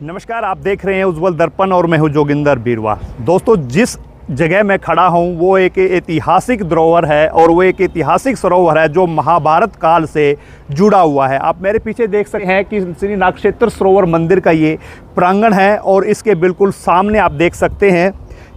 नमस्कार, आप देख रहे हैं उज्ज्वल दर्पण और मैं हूं जोगिंदर बीरवा। दोस्तों, जिस जगह मैं खड़ा हूं वो एक ऐतिहासिक धरोहर है और वो एक ऐतिहासिक सरोवर है जो महाभारत काल से जुड़ा हुआ है। आप मेरे पीछे देख सकते हैं कि श्री नागक्षेत्र सरोवर मंदिर का ये प्रांगण है और इसके बिल्कुल सामने आप देख सकते हैं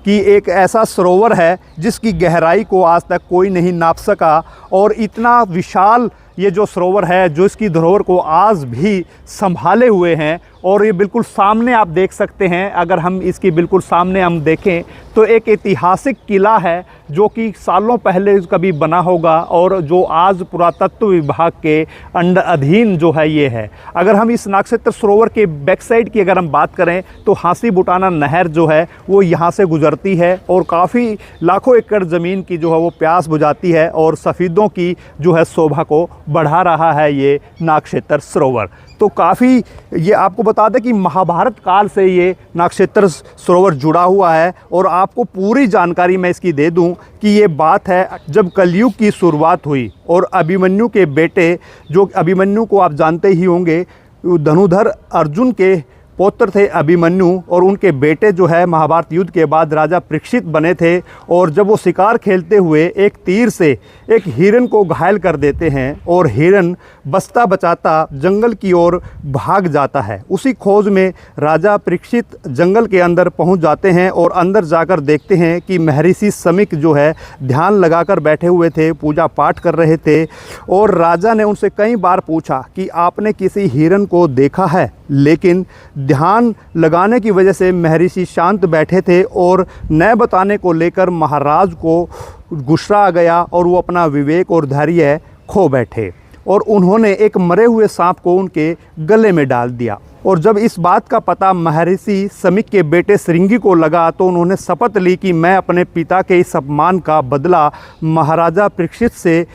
कि एक ऐसा सरोवर है जिसकी गहराई को आज तक कोई नहीं नाप सका और इतना विशाल ये जो सरोवर है जो इसकी धरोहर को आज भी संभाले हुए हैं। और ये बिल्कुल सामने आप देख सकते हैं, अगर हम इसकी बिल्कुल सामने हम देखें तो एक ऐतिहासिक किला है जो कि सालों पहले कभी बना होगा और जो आज पुरातत्व विभाग के अधीन जो है ये है। अगर हम इस नागक्षेत्र सरोवर के बैक साइड की अगर हम बात करें तो हांसी बुटाना नहर जो है वो यहाँ से गुजरती है और काफ़ी लाखों एकड़ ज़मीन की जो है वो प्यास बुझाती है और सफ़ेदों की जो है शोभा को बढ़ा रहा है ये नागक्षेत्र सरोवर। तो काफ़ी ये आपको बता दें कि महाभारत काल से ये नागक्षेत्र सरोवर जुड़ा हुआ है और आपको पूरी जानकारी मैं इसकी दे दूं कि ये बात है जब कलयुग की शुरुआत हुई और अभिमन्यु के बेटे, जो अभिमन्यु को आप जानते ही होंगे, धनुधर अर्जुन के पौत्र थे अभिमन्यु, और उनके बेटे जो है महाभारत युद्ध के बाद राजा परीक्षित बने थे। और जब वो शिकार खेलते हुए एक तीर से एक हिरन को घायल कर देते हैं और हिरन बचता बचाता जंगल की ओर भाग जाता है। उसी खोज में राजा परीक्षित जंगल के अंदर पहुंच जाते हैं और अंदर जाकर देखते हैं कि महर्षि समिक जो है ध्यान लगाकर बैठे हुए थे, पूजा पाठ कर रहे थे। और राजा ने उनसे कई बार पूछा कि आपने किसी हिरन को देखा है, लेकिन ध्यान लगाने की वजह से महर्षि शांत बैठे थे और न बताने को लेकर महाराज को गुस्सा आ गया और वो अपना विवेक और धैर्य खो बैठे और उन्होंने एक मरे हुए सांप को उनके गले में डाल दिया। और जब इस बात का पता महर्षि समिक के बेटे श्रृंगी को लगा तो उन्होंने शपथ ली कि मैं अपने पिता के इस अपमान का बदला महाराजा परीक्षित से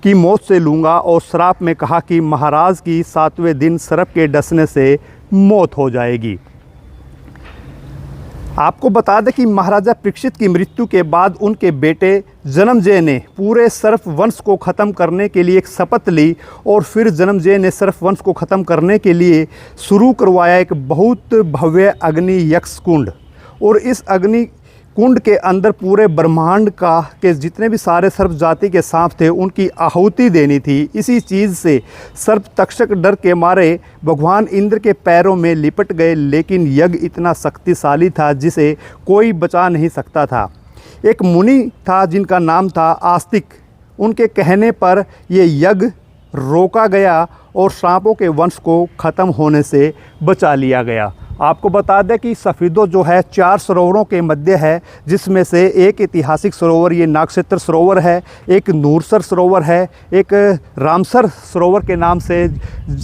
की मौत से लूँगा, और श्राप में कहा कि महाराज की 7वें दिन सर्प के डसने से मौत हो जाएगी। आपको बता दें कि महाराजा परीक्षित की मृत्यु के बाद उनके बेटे जन्मजय ने पूरे सर्प वंश को ख़त्म करने के लिए एक शपथ ली और फिर जन्मजय ने सर्प वंश को ख़त्म करने के लिए शुरू करवाया एक बहुत भव्य अग्नि यक्ष कुंड। और इस अग्नि कुंड के अंदर पूरे ब्रह्मांड का के जितने भी सारे सर्प जाति के सांप थे उनकी आहुति देनी थी। इसी चीज़ से सर्प तक्षक डर के मारे भगवान इंद्र के पैरों में लिपट गए, लेकिन यज्ञ इतना शक्तिशाली था जिसे कोई बचा नहीं सकता था। एक मुनि था जिनका नाम था आस्तिक, उनके कहने पर ये यज्ञ रोका गया और सांपों के वंश को ख़त्म होने से बचा लिया गया। आपको बता दें कि सफ़ेदों जो है 4 सरोवरों के मध्य है, जिसमें से एक ऐतिहासिक सरोवर ये नागक्षेत्र सरोवर है, एक नूरसर सरोवर है, एक रामसर सरोवर के नाम से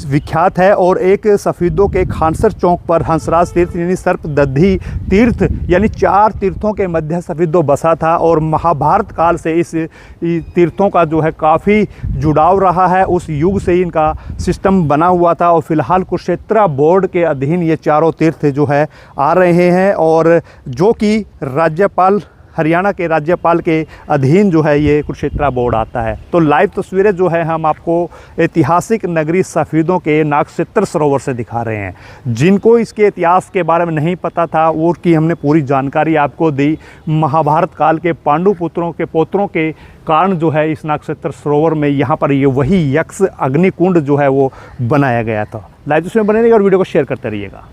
विख्यात है और एक सफ़ेदों के खानसर चौक पर हंसराज तीर्थ यानी सर्पदधी तीर्थ यानी 4 तीर्थों के मध्य सफ़ेदों बसा था। और महाभारत काल से इस तीर्थों का जो है काफ़ी जुड़ाव रहा है, उस युग से इनका सिस्टम बना हुआ था। और फिलहाल कुरुक्षेत्र बोर्ड के अधीन ये चारों तीर्थ जो है आ रहे हैं और जो कि राज्यपाल हरियाणा के राज्यपाल के अधीन जो है ये कुरुक्षेत्र बोर्ड आता है। तो लाइव तस्वीरें जो है हम आपको ऐतिहासिक नगरी सफ़ेदों के नागक्षेत्र सरोवर से दिखा रहे हैं। जिनको इसके इतिहास के बारे में नहीं पता था वो की हमने पूरी जानकारी आपको दी। महाभारत काल के पांडु पुत्रों के पोत्रों के कारण जो है इस नागक्षेत्र सरोवर में यहाँ पर ये वही यक्ष अग्निकुंड जो है वो बनाया गया था। लाइव तस्वीरें बने रहिएगा और वीडियो को शेयर करते रहिएगा।